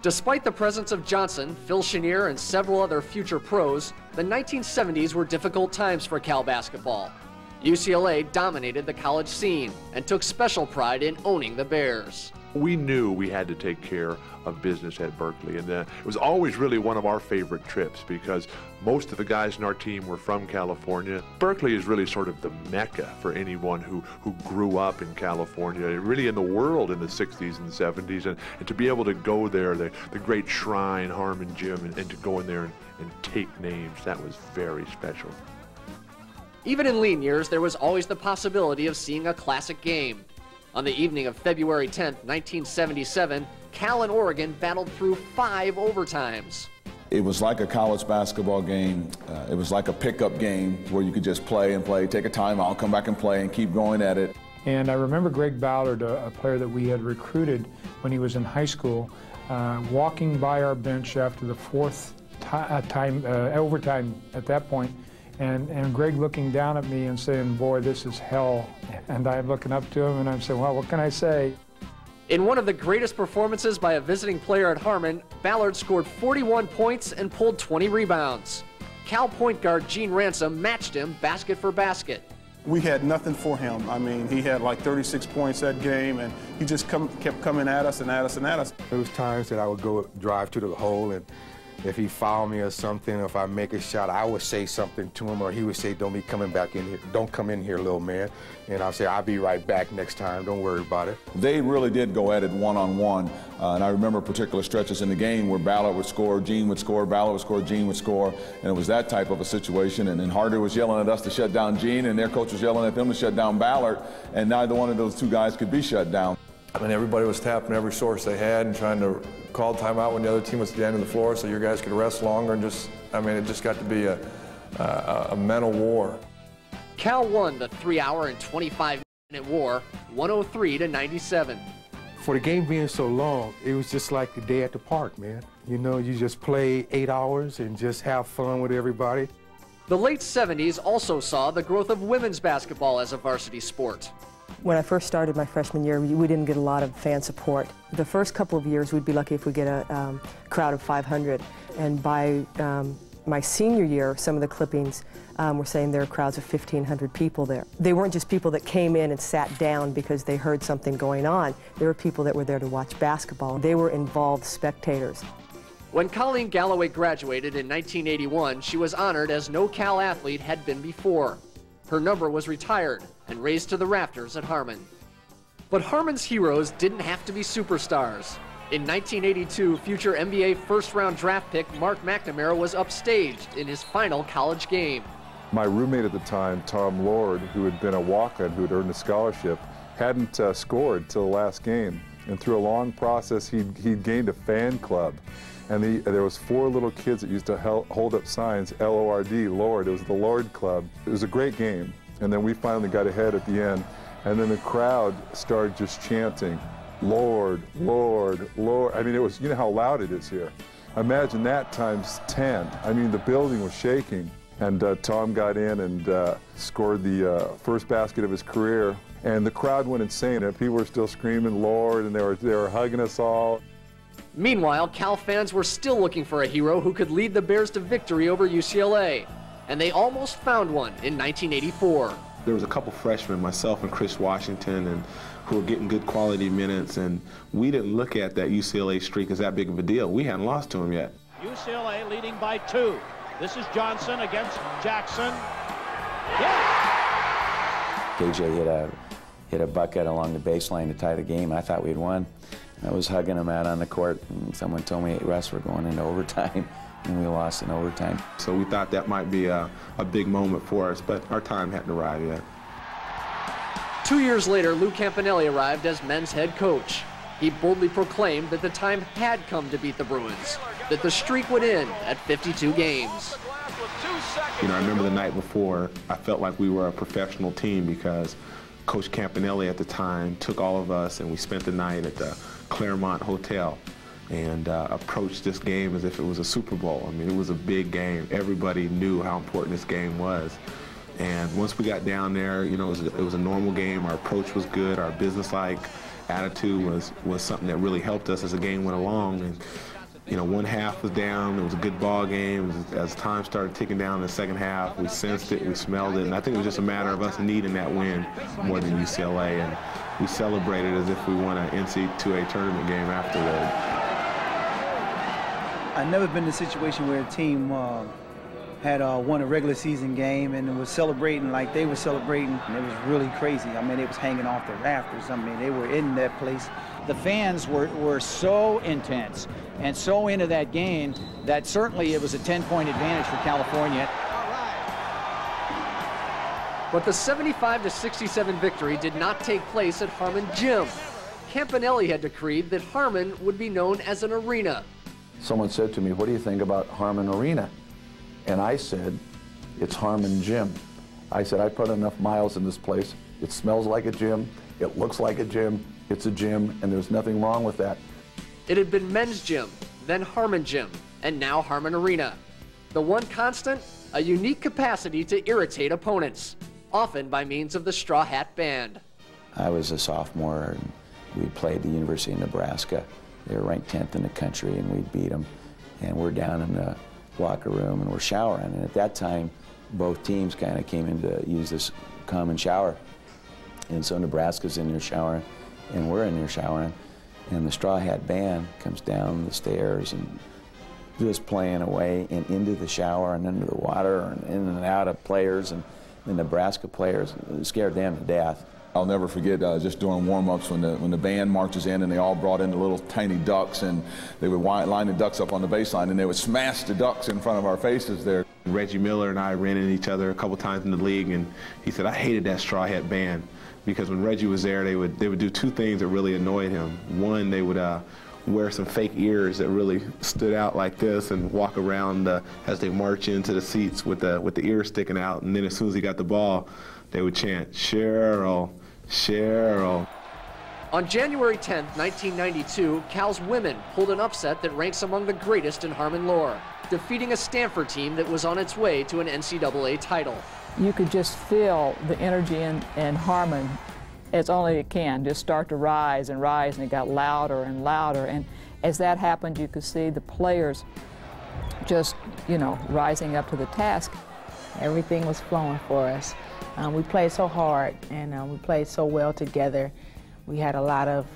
Despite the presence of Johnson, Phil Chenier, and several other future pros, the 1970s were difficult times for Cal basketball. UCLA dominated the college scene and took special pride in owning the Bears. We knew we had to take care of business at Berkeley, and it was always really one of our favorite trips because most of the guys in our team were from California. Berkeley is really sort of the mecca for anyone who grew up in California, really in the world in the 60s and 70s, and to be able to go there, the great shrine, Harmon Gym, and to go in there and take names, that was very special. Even in lean years, there was always the possibility of seeing a classic game. On the evening of February 10th, 1977, Cal and Oregon battled through 5 overtimes. It was like a college basketball game. It was like a pickup game where you could just play and play, take a timeout, come back and play and keep going at it. And I remember Greg Ballard, a player that we had recruited when he was in high school, walking by our bench after the 4th overtime at that point, and Greg looking down at me and saying, "Boy, this is hell." And I'm looking up to him and I'm saying, "Well, what can I say?" In one of the greatest performances by a visiting player at Harmon, Ballard scored 41 points and pulled 20 rebounds. Cal point guard Gene Ransom matched him basket for basket. We had nothing for him. I mean, he had like 36 points that game, and he just kept coming at us and at us and at us. There was times that I would go drive to the hole, and if he fouled me or something, if I make a shot, I would say something to him, or he would say, "Don't be coming back in here. Don't come in here, little man." And I'll say, "I'll be right back next time. Don't worry about it." They really did go at it one-on-one, and I remember particular stretches in the game where Ballard would score, Gene would score, Ballard would score, Gene would score, and it was that type of a situation. And then Harder was yelling at us to shut down Gene, and their coach was yelling at them to shut down Ballard, and neither one of those two guys could be shut down. I mean, everybody was tapping every source they had and trying to call timeout when the other team was at the end of the floor so your guys could rest longer, and just, I mean, it just got to be a mental war. Cal won the 3-hour and 25-minute war, 103-97. For the game being so long, it was just like a day at the park, man. You know, you just play 8 hours and just have fun with everybody. The late 70s also saw the growth of women's basketball as a varsity sport. When I first started my freshman year, we didn't get a lot of fan support. The first couple of years, we'd be lucky if we get a crowd of 500. And by my senior year, some of the clippings were saying there were crowds of 1,500 people there. They weren't just people that came in and sat down because they heard something going on. There were people that were there to watch basketball. They were involved spectators. When Colleen Galloway graduated in 1981, she was honored as no Cal athlete had been before. Her number was retired and raised to the rafters at Harmon. But Harmon's heroes didn't have to be superstars. In 1982, future NBA first-round draft pick Mark McNamara was upstaged in his final college game. My roommate at the time, Tom Lord, who had been a walk-on who had earned a scholarship, hadn't scored till the last game. And through a long process, he'd gained a fan club. And there was 4 little kids that used to hold up signs, L-O-R-D, Lord. It was the Lord Club. It was a great game. And then we finally got ahead at the end. And then the crowd started just chanting, Lord, Lord, Lord. I mean, it was, you know how loud it is here. Imagine that times 10. I mean, the building was shaking. And Tom got in and scored the first basket of his career. And the crowd went insane. And people were still screaming, Lord, and they were hugging us all. Meanwhile, Cal fans were still looking for a hero who could lead the Bears to victory over UCLA. And they almost found one in 1984. There was a couple freshmen, myself and Chris Washington, and who were getting good quality minutes, and we didn't look at that UCLA streak as that big of a deal. We hadn't lost to them yet. UCLA leading by 2. This is Johnson against Jackson. Yeah! KJ hit a bucket along the baseline to tie the game. I thought we'd won. I was hugging him out on the court, and someone told me, "Hey, Russ, we're going into overtime," and we lost in overtime. So we thought that might be a big moment for us, but our time hadn't arrived yet. 2 years later, Lou Campanelli arrived as men's head coach. He boldly proclaimed that the time had come to beat the Bruins, that the streak would end at 52 games. You know, I remember the night before, I felt like we were a professional team because Coach Campanelli at the time took all of us and we spent the night at the Claremont Hotel and approached this game as if it was a Super Bowl. I mean, it was a big game. Everybody knew how important this game was. And once we got down there, you know, it was a normal game. Our approach was good. Our business-like attitude was something that really helped us as the game went along. And You know, one half was down. It was a good ball game. As time started ticking down in the second half, we sensed it, we smelled it, and I think it was just a matter of us needing that win more than UCLA. And we celebrated as if we won an NCAA tournament game afterward. I've never been in a situation where a team had won a regular season game and was celebrating like they were celebrating, and it was really crazy. I mean, it was hanging off the rafters. I mean, they were in that place. The fans were so intense and so into that game that certainly it was a 10-point advantage for California. But the 75-67 victory did not take place at Harmon Gym. Campanelli had decreed that Harmon would be known as an arena. Someone said to me, "What do you think about Harmon Arena?" And I said, "It's Harmon Gym." I said, "I put enough miles in this place. It smells like a gym. It looks like a gym. It's a gym, and there's nothing wrong with that." It had been Men's Gym, then Harmon Gym, and now Harmon Arena. The one constant, a unique capacity to irritate opponents, often by means of the Straw Hat Band. I was a sophomore, and we played the University of Nebraska. They were ranked 10th in the country, and we beat them. And we're down in the locker room, and we're showering. And at that time, both teams kind of came in to use this common shower. And so Nebraska's in there showering, and we're in there showering. And the Straw Hat Band comes down the stairs and just playing away and into the shower and into the water and in and out of players. And the Nebraska players, it scared them to death. I'll never forget just doing warm-ups when the band marches in and they all brought in the little tiny ducks, and they would line the ducks up on the baseline and they would smash the ducks in front of our faces there. Reggie Miller and I ran into each other a couple times in the league, and he said, "I hated that Straw Hat Band," because when Reggie was there, they would do two things that really annoyed him. One, they would wear some fake ears that really stood out like this and walk around as they march into the seats with the ears sticking out, and then as soon as he got the ball, they would chant, "Cheryl, Cheryl." On January 10th, 1992, Cal's women pulled an upset that ranks among the greatest in Harmon lore, defeating a Stanford team that was on its way to an NCAA title. You could just feel the energy in Harmon as only it can, just start to rise, and it got louder and louder. And as that happened, you could see the players just, you know, rising up to the task. Everything was flowing for us. We played so hard, and we played so well together. We had a lot of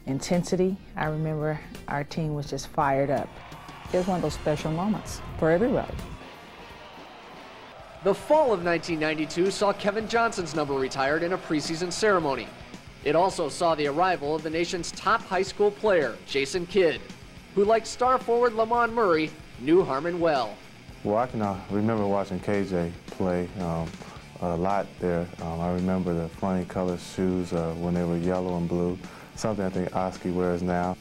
intensity. I remember our team was just fired up. It was one of those special moments for everybody. The fall of 1992 saw Kevin Johnson's number retired in a preseason ceremony. It also saw the arrival of the nation's top high school player, Jason Kidd, who, like star forward Lamont Murray, knew Harmon well. Well, I can remember watching KJ play a lot there. I remember the funny colored shoes when they were yellow and blue, something I think Oski wears now.